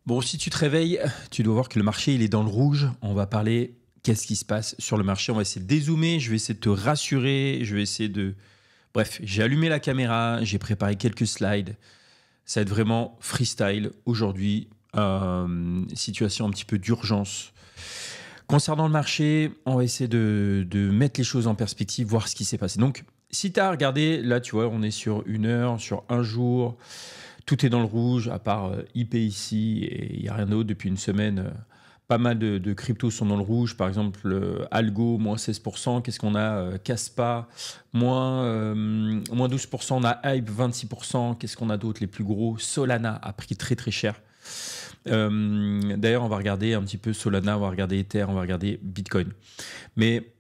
Bon, si tu te réveilles, tu dois voir que le marché, il est dans le rouge. On va parler qu'est-ce qui se passe sur le marché. On va essayer de dézoomer, je vais essayer de te rassurer, je vais essayer de... Bref, j'ai allumé la caméra, j'ai préparé quelques slides. Ça va être vraiment freestyle aujourd'hui. Situation un petit peu d'urgence. Concernant le marché, on va essayer de mettre les choses en perspective, voir ce qui s'est passé. Donc, si tu as regardé, là, tu vois, on est sur une heure, sur un jour. Tout est dans le rouge, à part IP ici, et il n'y a rien d'autre depuis une semaine. Pas mal de cryptos sont dans le rouge. Par exemple, Algo, moins 16%. Qu'est-ce qu'on a Caspa, moins 12%. On a Hype, 26%. Qu'est-ce qu'on a d'autre? Les plus gros. Solana a pris très très cher. D'ailleurs, on va regarder un petit peu Solana, on va regarder Ether, on va regarder Bitcoin. Mais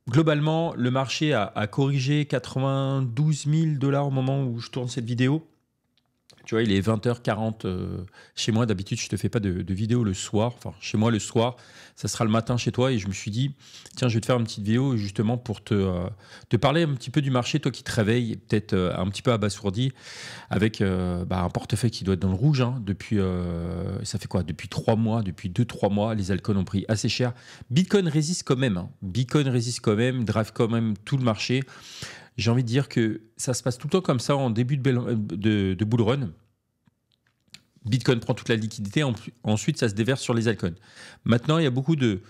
globalement, le marché a corrigé 92 000 $ au moment où je tourne cette vidéo. Tu vois, il est 20h40 chez moi. D'habitude, je ne te fais pas de vidéo le soir. Enfin, chez moi, le soir, ça sera le matin chez toi. Et je me suis dit, tiens, je vais te faire une petite vidéo justement pour te parler un petit peu du marché, toi qui te réveilles, peut-être un petit peu abasourdi, avec un portefeuille qui doit être dans le rouge. Hein, depuis, ça fait quoi? Depuis 3 mois, depuis 2-3 mois, les altcoins ont pris assez cher. Bitcoin résiste quand même. Hein. Bitcoin résiste quand même, drive quand même tout le marché. J'ai envie de dire que ça se passe tout le temps comme ça en début de bull run. Bitcoin prend toute la liquidité, ensuite ça se déverse sur les altcoins. Maintenant, il y a beaucoup de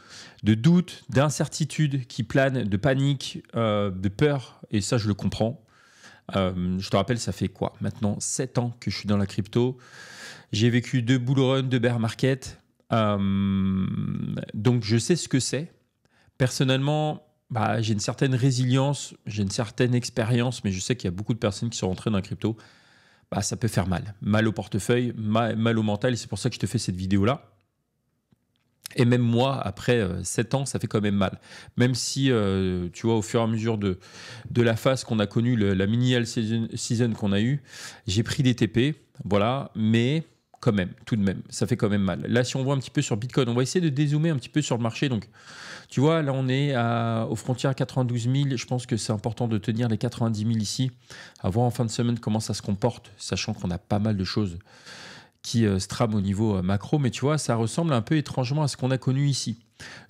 doutes, d'incertitudes qui planent, de panique, de peur, et ça je le comprends. Je te rappelle, ça fait quoi? Maintenant 7 ans que je suis dans la crypto. J'ai vécu 2 bull runs, 2 bear market. Donc je sais ce que c'est. Personnellement, j'ai une certaine résilience, j'ai une certaine expérience, mais je sais qu'il y a beaucoup de personnes qui sont rentrées dans la crypto. Ça peut faire mal. Mal au portefeuille, mal au mental, et c'est pour ça que je te fais cette vidéo-là. Et même moi, après 7 ans, ça fait quand même mal. Même si, tu vois, au fur et à mesure de la phase qu'on a connue, la mini-all season qu'on a eue, j'ai pris des TP, voilà, mais quand même, tout de même, ça fait quand même mal. Là, si on voit un petit peu sur Bitcoin, on va essayer de dézoomer un petit peu sur le marché. Donc, tu vois, là, on est aux frontières à 92 000. Je pense que c'est important de tenir les 90 000 ici, à voir en fin de semaine comment ça se comporte, sachant qu'on a pas mal de choses qui se trament au niveau macro. Mais tu vois, ça ressemble un peu étrangement à ce qu'on a connu ici.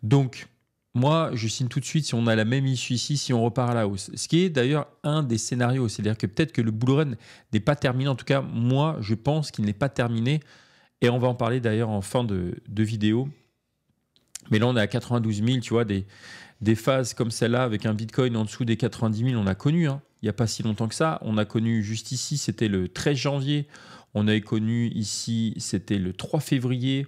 Donc, moi, je signe tout de suite si on a la même issue ici, si on repart à la hausse. Ce qui est d'ailleurs un des scénarios. C'est-à-dire que peut-être que le bull run n'est pas terminé. En tout cas, moi, je pense qu'il n'est pas terminé. Et on va en parler d'ailleurs en fin de vidéo. Mais là, on est à 92 000, tu vois, des phases comme celle-là avec un Bitcoin en dessous des 90 000, on a connu. Hein. Il n'y a pas si longtemps que ça. On a connu juste ici, c'était le 13 janvier. On avait connu ici, c'était le 3 février.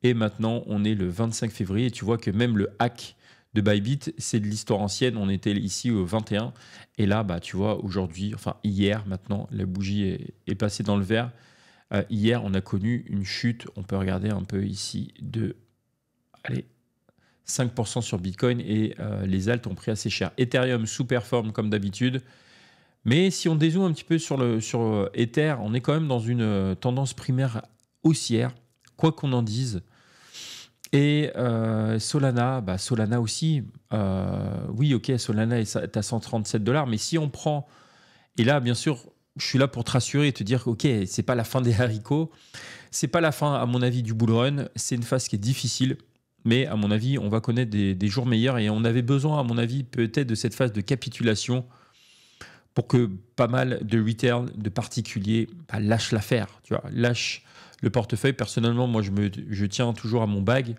Et maintenant, on est le 25 février. Et tu vois que même le hack de Bybit, c'est de l'histoire ancienne. On était ici au 21. Et là, tu vois, aujourd'hui, enfin hier, maintenant, la bougie est passée dans le vert. Hier, on a connu une chute. On peut regarder un peu ici de... Allez, 5% sur Bitcoin et les alts ont pris assez cher. Ethereum sous-performe comme d'habitude. Mais si on dézoome un petit peu sur Ether, on est quand même dans une tendance primaire haussière, quoi qu'on en dise. Et Solana, Solana aussi, oui, ok, Solana est à 137 $, mais si on prend, et là, bien sûr, je suis là pour te rassurer et te dire, ok, c'est pas la fin des haricots, c'est pas la fin, à mon avis, du bull run, c'est une phase qui est difficile, mais à mon avis, on va connaître des jours meilleurs et on avait besoin, à mon avis, peut-être de cette phase de capitulation pour que pas mal de retail, de particuliers, lâchent l'affaire, tu vois, lâchent le portefeuille. Personnellement, moi, je tiens toujours à mon bag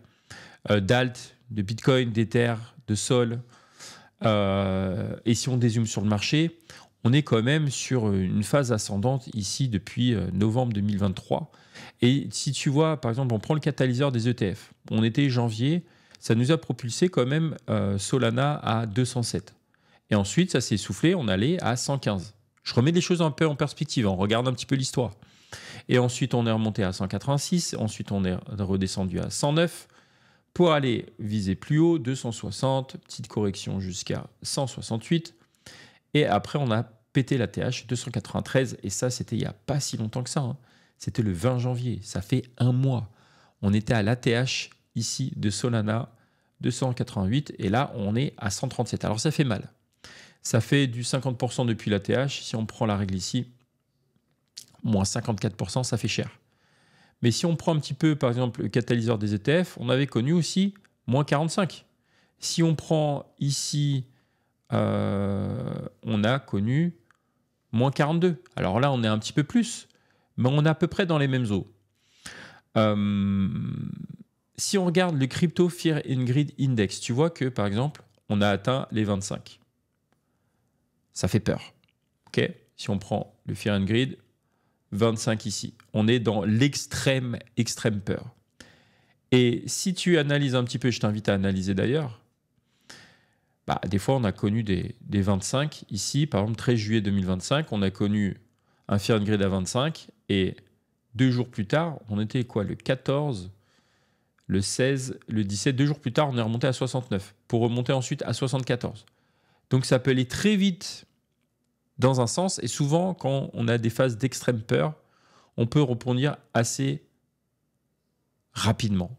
d'alt, de Bitcoin, d'Ether, de Sol. Et si on dézoome sur le marché, on est quand même sur une phase ascendante ici depuis novembre 2023. Et si tu vois, par exemple, on prend le catalyseur des ETF. On était janvier, ça nous a propulsé quand même Solana à 207. Et ensuite, ça s'est essoufflé, on allait à 115. Je remets les choses un peu en perspective, on regarde un petit peu l'histoire. Et ensuite, on est remonté à 186, ensuite on est redescendu à 109, pour aller viser plus haut, 260, petite correction jusqu'à 168. Et après, on a pété la TH, 293, et ça, c'était il n'y a pas si longtemps que ça. Hein. C'était le 20 janvier, ça fait un mois. On était à l'ATH ici de Solana, 288, et là, on est à 137. Alors, ça fait mal. Ça fait du 50% depuis l'ATH. Si on prend la règle ici, moins 54%, ça fait cher. Mais si on prend un petit peu, par exemple, le catalyseur des ETF, on avait connu aussi moins 45. Si on prend ici, on a connu moins 42. Alors là, on est un petit peu plus, mais on est à peu près dans les mêmes eaux. Si on regarde le Crypto Fear and Greed Index, tu vois que, par exemple, on a atteint les 25. Ça fait peur. Ok ? Si on prend le Fear and Greed, 25 ici. On est dans l'extrême peur. Et si tu analyses un petit peu, je t'invite à analyser d'ailleurs, des fois on a connu des 25 ici, par exemple 13 juillet 2025, on a connu un Fear and Greed à 25 et 2 jours plus tard, on était quoi, le 14, le 16, le 17, 2 jours plus tard, on est remonté à 69 pour remonter ensuite à 74. Donc ça peut aller très vite dans un sens et souvent quand on a des phases d'extrême peur, on peut rebondir assez rapidement.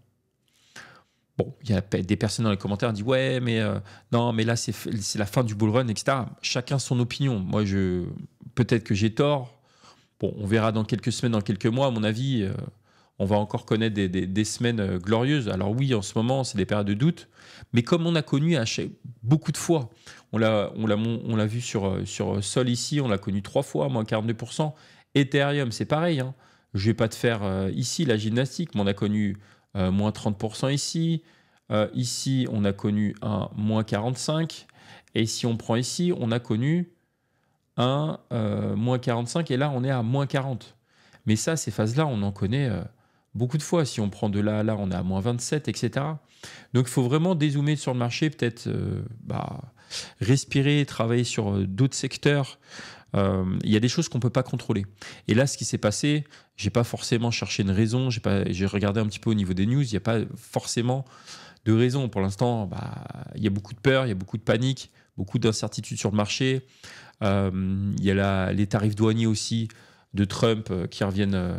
Bon, il y a des personnes dans les commentaires qui disent ouais, mais non, mais là c'est la fin du bull run, etc. Chacun son opinion. Moi, peut-être que j'ai tort. Bon, on verra dans quelques semaines, dans quelques mois. À mon avis, on va encore connaître des semaines glorieuses. Alors oui, en ce moment, c'est des périodes de doute, mais comme on a connu beaucoup de fois, on l'a vu sur Sol ici, on l'a connu 3 fois, moins 42%. Ethereum, c'est pareil. Hein. Je ne vais pas te faire ici la gymnastique, mais on a connu moins 30% ici. Ici, on a connu un moins 45%. Et si on prend ici, on a connu un moins 45%. Et là, on est à moins 40%. Mais ça, ces phases-là, on en connaît beaucoup de fois. Si on prend de là à là, on est à moins 27%, etc. Donc, il faut vraiment dézoomer sur le marché, peut-être respirer, travailler sur d'autres secteurs. Il y a des choses qu'on ne peut pas contrôler. Et là, ce qui s'est passé, je n'ai pas forcément cherché une raison. J'ai regardé un petit peu au niveau des news. Il n'y a pas forcément de raison. Pour l'instant, il y a beaucoup de peur, il y a beaucoup de panique, beaucoup d'incertitudes sur le marché. Il y a les tarifs douaniers aussi de Trump qui reviennent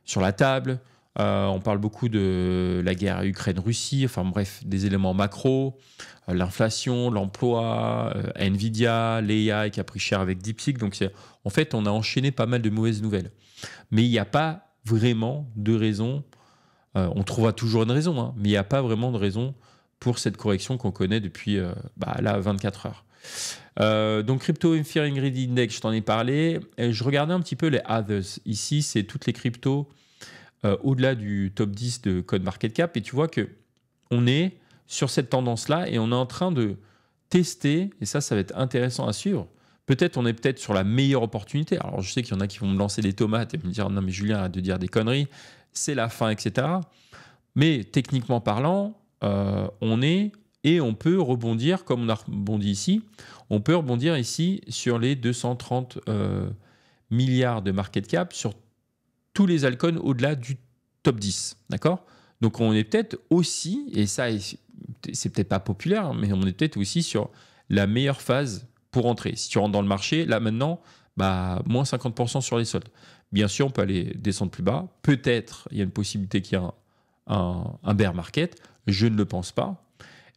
sur la table. On parle beaucoup de la guerre Ukraine-Russie, enfin bref, des éléments macro, l'inflation, l'emploi, Nvidia, l'AI qui a pris cher avec DeepSeek. Donc en fait, on a enchaîné pas mal de mauvaises nouvelles. Mais il n'y a pas vraiment de raison, on trouvera toujours une raison, hein, mais il n'y a pas vraiment de raison pour cette correction qu'on connaît depuis là, 24 heures. Donc Crypto Fear and Greed Index, je t'en ai parlé. Et je regardais un petit peu les others. Ici, c'est toutes les cryptos au-delà du top 10 de CoinMarketCap. Et tu vois qu'on est sur cette tendance-là et on est en train de tester, et ça va être intéressant à suivre. On est peut-être sur la meilleure opportunité. Alors, je sais qu'il y en a qui vont me lancer des tomates et me dire « Non, mais Julien, arrête de dire des conneries, c'est la fin, etc. » Mais techniquement parlant, on peut rebondir, comme on a rebondi ici, on peut rebondir ici sur les 230 milliards de market cap sur tous les altcoins au-delà du top 10. D'accord ? Donc, on est peut-être aussi, et ça, c'est peut-être pas populaire, mais on est peut-être aussi sur la meilleure phase pour entrer. Si tu rentres dans le marché, là maintenant, moins 50% sur les soldes. Bien sûr, on peut aller descendre plus bas. Peut-être, il y a une possibilité qu'il y ait un bear market. Je ne le pense pas.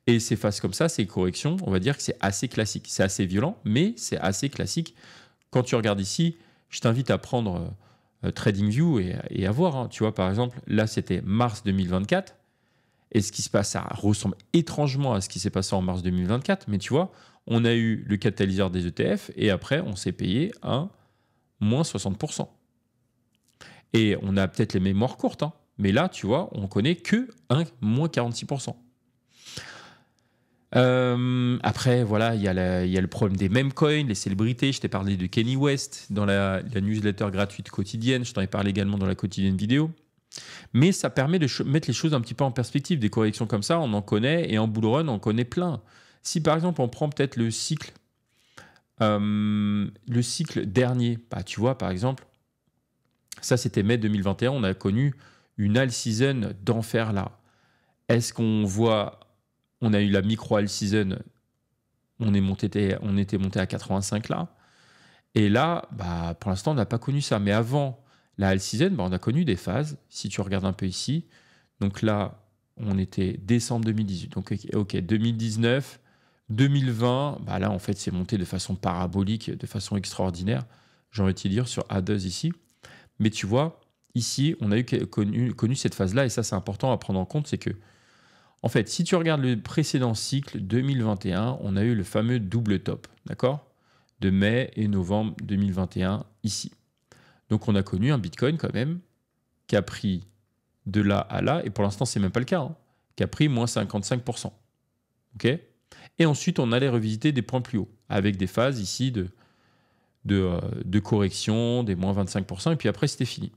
Et ces phases comme ça, ces corrections, on va dire que c'est assez classique. C'est assez violent, mais c'est assez classique. Quand tu regardes ici, je t'invite à prendre TradingView et à voir. Hein. Tu vois, par exemple, là, c'était mars 2024. Et ce qui se passe, ça ressemble étrangement à ce qui s'est passé en mars 2024. Mais tu vois, on a eu le catalyseur des ETF et après, on s'est payé un moins 60%. Et on a peut-être les mémoires courtes. Hein. Mais là, tu vois, on connaît que un moins 46%. Après, voilà, il y a le problème des meme coins, les célébrités. Je t'ai parlé de Kanye West dans la newsletter gratuite quotidienne. Je t'en ai parlé également dans la quotidienne vidéo. Mais ça permet de mettre les choses un petit peu en perspective. Des corrections comme ça, on en connaît. Et en bull run, on en connaît plein. Si par exemple, on prend peut-être le cycle dernier, tu vois, par exemple, ça c'était mai 2021, on a connu une all season d'enfer là. Est-ce qu'on voit... On a eu la micro all season, on était monté à 85 là. Et là, pour l'instant, on n'a pas connu ça. Mais avant la all season, on a connu des phases. Si tu regardes un peu ici, donc là, on était décembre 2018. Donc, ok, 2019, 2020, là, en fait, c'est monté de façon parabolique, de façon extraordinaire. J'ai envie de te dire sur Others ici. Mais tu vois, ici, on a connu cette phase-là, et ça, c'est important à prendre en compte, c'est que, en fait, si tu regardes le précédent cycle 2021, on a eu le fameux double top, d'accord? De mai et novembre 2021, ici. Donc, on a connu un Bitcoin quand même qui a pris de là à là, et pour l'instant, c'est même pas le cas, hein, qui a pris moins 55%. OK? Et ensuite, on allait revisiter des points plus hauts, avec des phases ici de correction, des moins 25%, et puis après, c'était fini.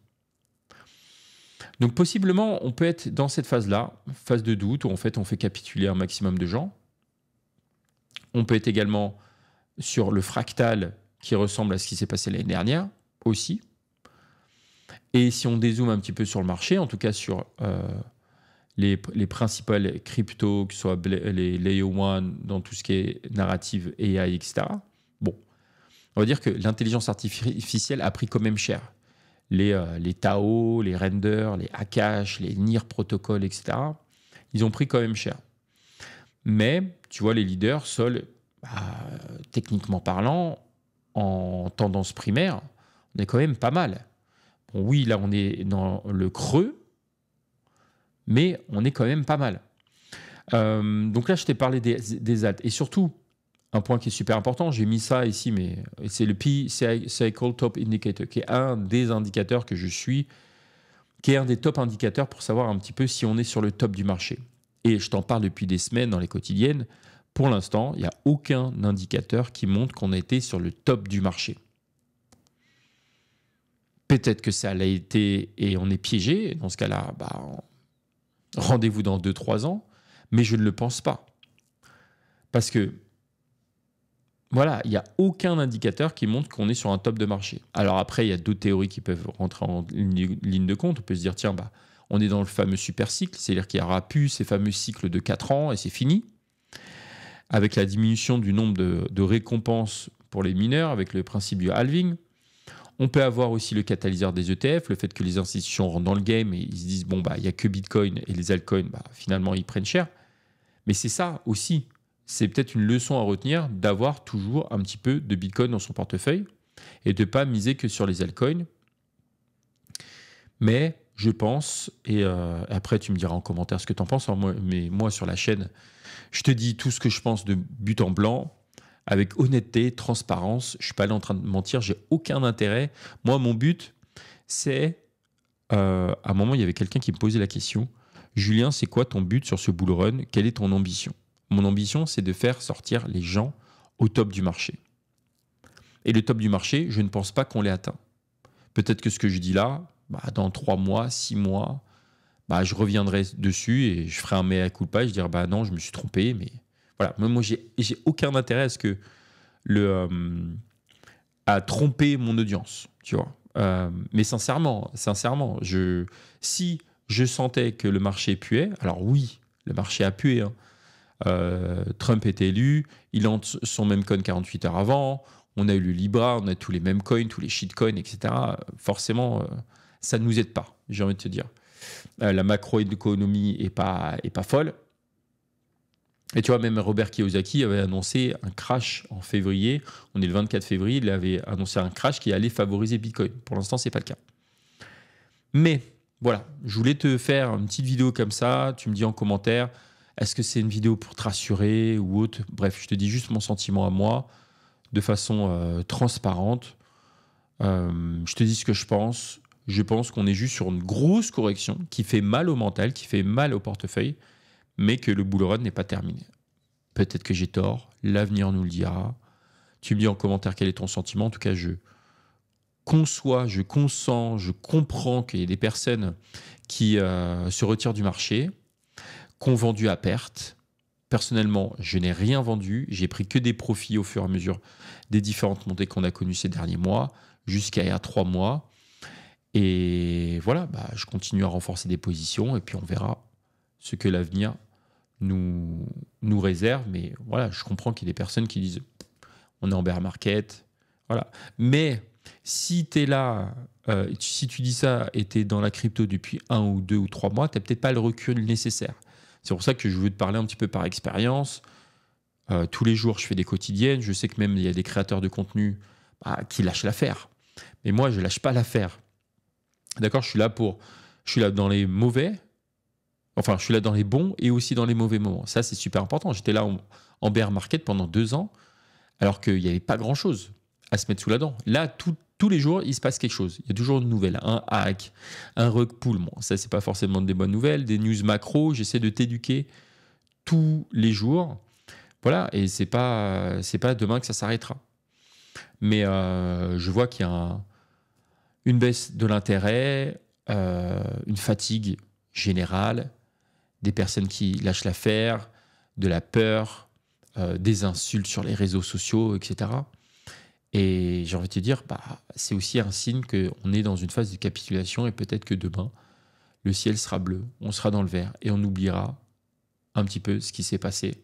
Donc, possiblement, on peut être dans cette phase-là, phase de doute, où en fait, on fait capituler un maximum de gens. On peut être également sur le fractal qui ressemble à ce qui s'est passé l'année dernière, aussi. Et si on dézoome un petit peu sur le marché, en tout cas sur les principales cryptos, que ce soit les Layer 1, dans tout ce qui est narrative AI, etc., bon, on va dire que l'intelligence artificielle a pris quand même cher. Les Tao, les Render, les Akash, les NIR Protocol, etc., ils ont pris quand même cher. Mais, tu vois, les leaders, Sol, techniquement parlant, en tendance primaire, on est quand même pas mal. Bon, oui, là, on est dans le creux, mais on est quand même pas mal. Donc là, je t'ai parlé des alt. Et surtout, un point qui est super important, j'ai mis ça ici, mais c'est le P-Cycle Top Indicator, qui est un des indicateurs que je suis, qui est un des top indicateurs pour savoir un petit peu si on est sur le top du marché. Et je t'en parle depuis des semaines dans les quotidiennes. Pour l'instant, il n'y a aucun indicateur qui montre qu'on a été sur le top du marché. Peut-être que ça l'a été et on est piégé. Dans ce cas-là, rendez-vous dans 2-3 ans. Mais je ne le pense pas. Parce que, voilà, il n'y a aucun indicateur qui montre qu'on est sur un top de marché. Alors après, il y a d'autres théories qui peuvent rentrer en ligne de compte. On peut se dire, tiens, on est dans le fameux super cycle, c'est-à-dire qu'il y aura plus ces fameux cycles de 4 ans et c'est fini. Avec la diminution du nombre de récompenses pour les mineurs, avec le principe du halving. On peut avoir aussi le catalyseur des ETF, le fait que les institutions rentrent dans le game et ils se disent, il n'y a que Bitcoin et les altcoins, finalement, ils prennent cher. Mais c'est ça aussi. C'est peut-être une leçon à retenir d'avoir toujours un petit peu de Bitcoin dans son portefeuille et de ne pas miser que sur les altcoins. Mais je pense, et après tu me diras en commentaire ce que tu en penses, mais moi sur la chaîne, je te dis tout ce que je pense de but en blanc, avec honnêteté, transparence. Je ne suis pas là en train de mentir, j'ai aucun intérêt. Moi, mon but, c'est... à un moment, il y avait quelqu'un qui me posait la question. Julien, c'est quoi ton but sur ce bull run? Quelle est ton ambition? Mon ambition, c'est de faire sortir les gens au top du marché. Et le top du marché, je ne pense pas qu'on l'ait atteint. Peut-être que ce que je dis là, dans 3 mois, 6 mois, je reviendrai dessus et je ferai un mea culpa et je dirai non, je me suis trompé, mais... Voilà, moi j'ai aucun intérêt à ce que à tromper mon audience, tu vois. Mais sincèrement, si je sentais que le marché puait, alors oui, le marché a pué. Hein. Trump est élu, il lance son même coin 48 heures avant, on a eu le Libra, on a tous les mêmes coins, tous les shitcoins, etc. Forcément, ça ne nous aide pas, j'ai envie de te dire. La macroéconomie est pas folle. Et tu vois, même Robert Kiyosaki avait annoncé un crash en février. On est le 24 février, il avait annoncé un crash qui allait favoriser Bitcoin. Pour l'instant, ce n'est pas le cas. Mais voilà, je voulais te faire une petite vidéo comme ça. Tu me dis en commentaire, est-ce que c'est une vidéo pour te rassurer ou autre? Bref, je te dis juste mon sentiment à moi, de façon transparente. Je te dis ce que je pense. Je pense qu'on est juste sur une grosse correction qui fait mal au mental, qui fait mal au portefeuille, mais que le bull run n'est pas terminé. Peut-être que j'ai tort, l'avenir nous le dira. Tu me dis en commentaire quel est ton sentiment. En tout cas, je conçois, je consens, je comprends qu'il y ait des personnes qui se retirent du marché, qui ont vendu à perte. Personnellement, je n'ai rien vendu. J'ai pris que des profits au fur et à mesure des différentes montées qu'on a connues ces derniers mois, jusqu'à il y a 3 mois. Et voilà, je continue à renforcer des positions et puis on verra ce que l'avenir nous réserve. Mais voilà, je comprends qu'il y a des personnes qui disent on est en bear market. Voilà. Mais si tu es là, si tu dis ça et tu es dans la crypto depuis 1 ou 2 ou 3 mois, tu n'as peut-être pas le recul nécessaire. C'est pour ça que je veux te parler un petit peu par expérience. Tous les jours, je fais des quotidiennes. Je sais que même il y a des créateurs de contenu qui lâchent l'affaire. Mais moi, je ne lâche pas l'affaire. D'accord, je suis là dans les mauvais, enfin, je suis là dans les bons et aussi dans les mauvais moments. Ça, c'est super important. J'étais là en bear market pendant 2 ans, alors qu'il n'y avait pas grand-chose à se mettre sous la dent. Là, tous les jours, il se passe quelque chose. Il y a toujours une nouvelle, un hack, un rug pull. Bon, ça, c'est pas forcément des bonnes nouvelles, des news macro. J'essaie de t'éduquer tous les jours. Voilà, et c'est pas demain que ça s'arrêtera. Mais je vois qu'il y a une baisse de l'intérêt, une fatigue générale, des personnes qui lâchent l'affaire, de la peur, des insultes sur les réseaux sociaux, etc. Et j'ai envie de te dire, bah, c'est aussi un signe qu'on est dans une phase de capitulation et peut-être que demain, le ciel sera bleu, on sera dans le vert et on oubliera un petit peu ce qui s'est passé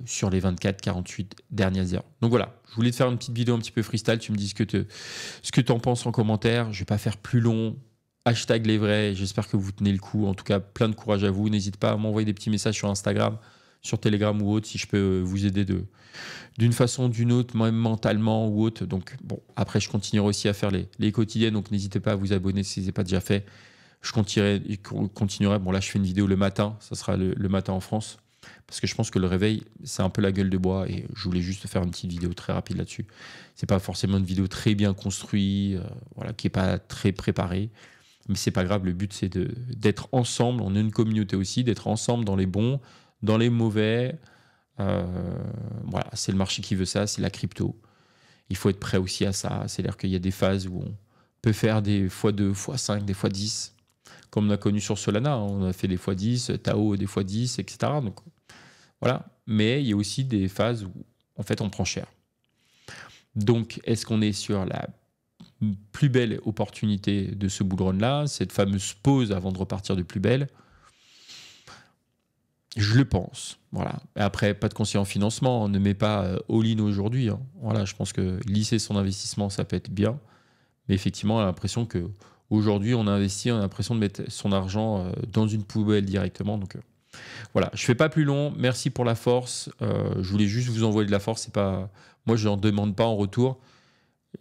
sur les 24-48 dernières heures. Donc voilà, je voulais te faire une petite vidéo un petit peu freestyle. Tu me dis ce que tu en penses en commentaire. Je ne vais pas faire plus long. Hashtag les vrais. J'espère que vous tenez le coup. En tout cas, plein de courage à vous. N'hésite pas à m'envoyer des petits messages sur Instagram, sur Telegram ou autre, si je peux vous aider d'une façon ou d'une autre, même mentalement ou autre. Donc bon, après, je continuerai aussi à faire les quotidiennes. Donc n'hésitez pas à vous abonner si ce n'est pas déjà fait. Je continuerai. Bon, là, je fais une vidéo le matin. Ça sera le matin en France. Parce que je pense que le réveil, c'est un peu la gueule de bois et je voulais juste faire une petite vidéo très rapide là-dessus. C'est pas forcément une vidéo très bien construite, voilà, qui est pas très préparée, mais c'est pas grave. Le but, c'est d'être ensemble. On est une communauté aussi, d'être ensemble dans les bons, dans les mauvais. Voilà, c'est le marché qui veut ça, c'est la crypto. Il faut être prêt aussi à ça. C'est-à-dire qu'il y a des phases où on peut faire des x2, x5, des x10, comme on a connu sur Solana. On a fait des x10, Tao des x10, etc. Donc voilà, mais il y a aussi des phases où en fait on prend cher. Donc est-ce qu'on est sur la plus belle opportunité de ce bull run-là, cette fameuse pause avant de repartir de plus belle? Je le pense. Voilà. Et après, pas de conseil en financement, on ne met pas all-in aujourd'hui. Hein. Voilà, je pense que lisser son investissement, ça peut être bien. Mais effectivement, on a l'impression qu'aujourd'hui, on a investi, on a l'impression de mettre son argent dans une poubelle directement. Donc voilà, je ne fais pas plus long. Merci pour la force. Je voulais juste vous envoyer de la force. C'est pas... Moi, je n'en demande pas en retour.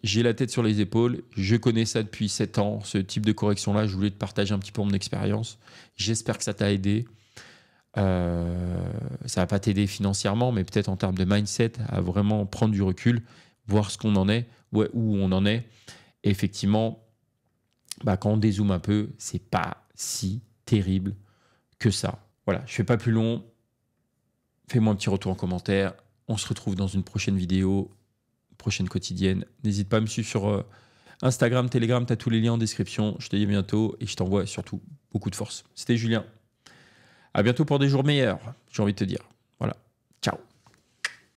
J'ai la tête sur les épaules. Je connais ça depuis 7 ans, ce type de correction-là. Je voulais te partager un petit peu mon expérience. J'espère que ça t'a aidé. Ça ne va pas t'aider financièrement, mais peut-être en termes de mindset, à vraiment prendre du recul, voir ce qu'on en est, où on en est. Et effectivement, bah, quand on dézoome un peu, c'est pas si terrible que ça. Voilà, je ne fais pas plus long. Fais-moi un petit retour en commentaire. On se retrouve dans une prochaine vidéo, prochaine quotidienne. N'hésite pas à me suivre sur Instagram, Telegram. Tu as tous les liens en description. Je te dis à bientôt et je t'envoie surtout beaucoup de force. C'était Julien. À bientôt pour des jours meilleurs, j'ai envie de te dire.